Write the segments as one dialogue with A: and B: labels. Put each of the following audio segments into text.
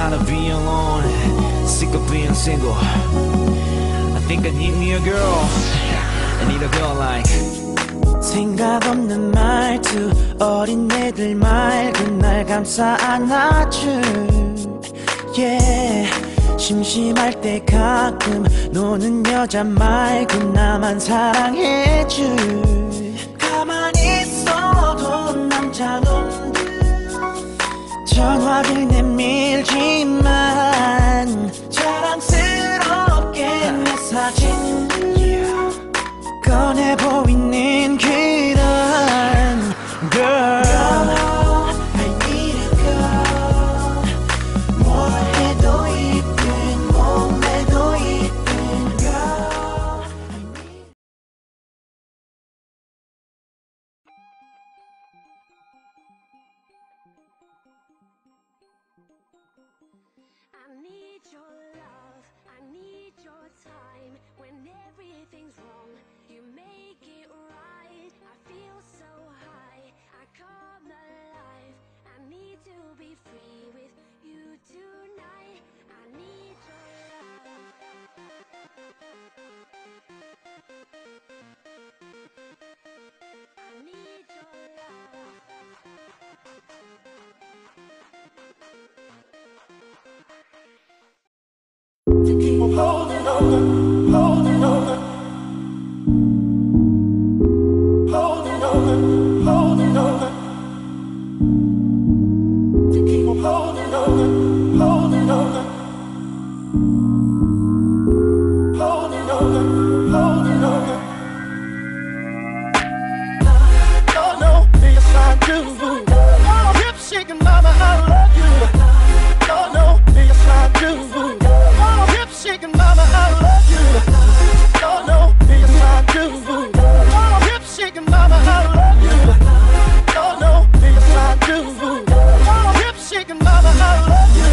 A: tired of being alone, sick of being single. I think I need me a girl. I need a girl like.
B: 생각 없는 말투 어린애들 맑은 날 감싸 안아줄 yeah. 심심할 때 가끔 노는 여자 말고 나만 사랑해줄 가만히 있어도 남자놈들 전화를 내밀지만 자랑스럽게 내 사진 꺼내 보이는 그런 girl I need a girl 뭘 해도 이쁜 몸매도 이쁜 girl
C: I need your love, I need your time. When everything's wrong, you make it right. I feel so high, I come alive. I need to be free with you tonight. I need your love. I need your love.
B: to keep on holding on, holding on, holding on, holding on, to keep on holding on, holding on, holding on, holding on. Oh no, yes I do. Hip shaking, mama, I love you. Oh no, yes I do. Hip shaking, mama, I love you. Oh no, yes I do. Hip shaking, mama, I love you. Oh no, yes I do. Hip shaking, mama, I love you.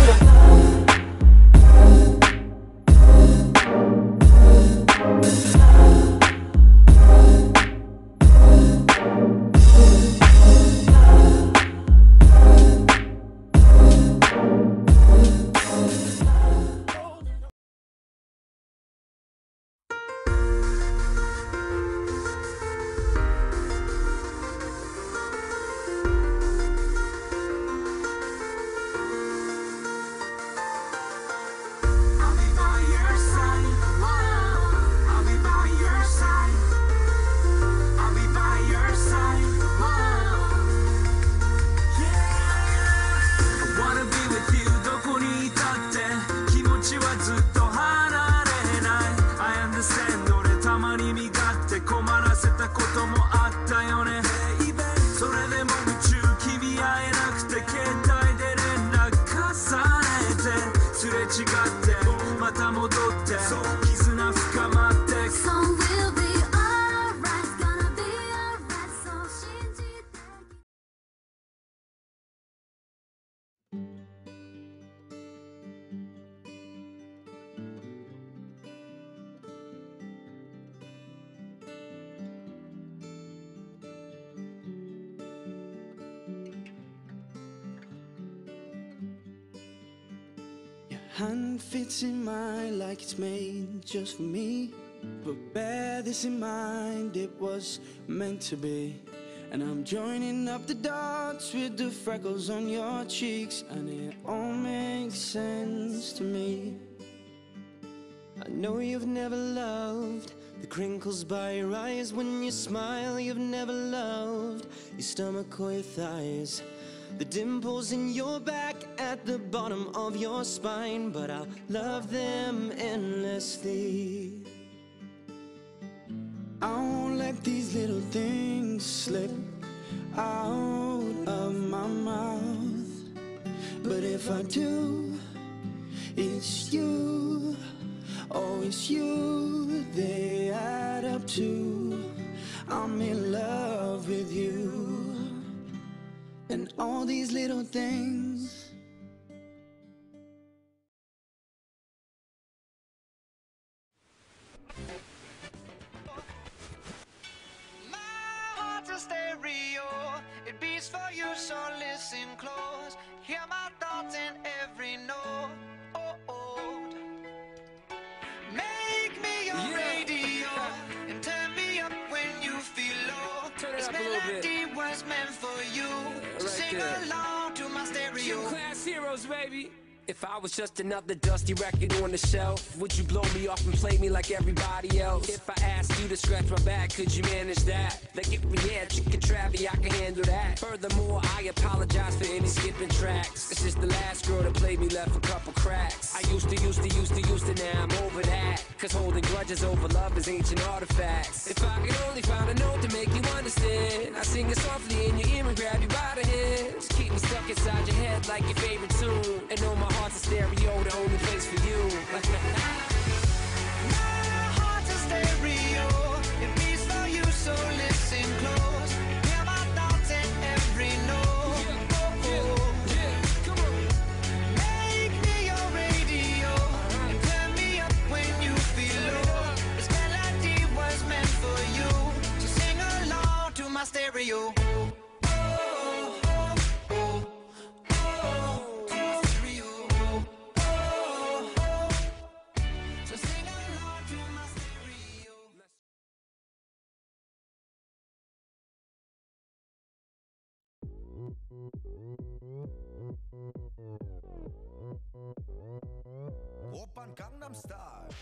B: Hand fits in mine like it's made just for me. But bear this in mind, it was meant to be. And I'm joining up the dots with the freckles on your cheeks, and it all makes sense to me. I know you've never loved the crinkles by your eyes when you smile. You've never loved your stomach or your thighs, the dimples in your back at the bottom of your spine. But I'll love them endlessly. I won't let these little things slip out of my mouth. But if I do, it's you, oh it's you they add up to. I'm in love with you. And all these little things. My heart's a stereo, it beats for you, so listen close. Hear my thoughts in every note.
D: sing along to my stereo.
E: Class heroes, baby. If I was just another dusty record on the shelf, would you blow me off and play me like everybody else? If I asked you to scratch my back, could you manage that? Like if we had chicken Travie, I can handle that. Furthermore, I apologize for any skipping tracks. It's just the last girl that played me left a couple cracks. I used to, now I'm over that. Cause holding grudges over love is ancient artifacts. If I could only find a note to make you understand, I sing it softly in your ear and grab you by the hands. Keep me stuck inside your head like your favorite tune. And know my heart's a stereo, the only place for you.
D: My heart's a stereo, it beats for you, so listen close. Hear my thoughts in every note.
E: Come on.
D: Make me your radio, and turn me up when you feel low. This melody was meant for you, so sing along to my stereo.
F: Oppan Gangnam Style.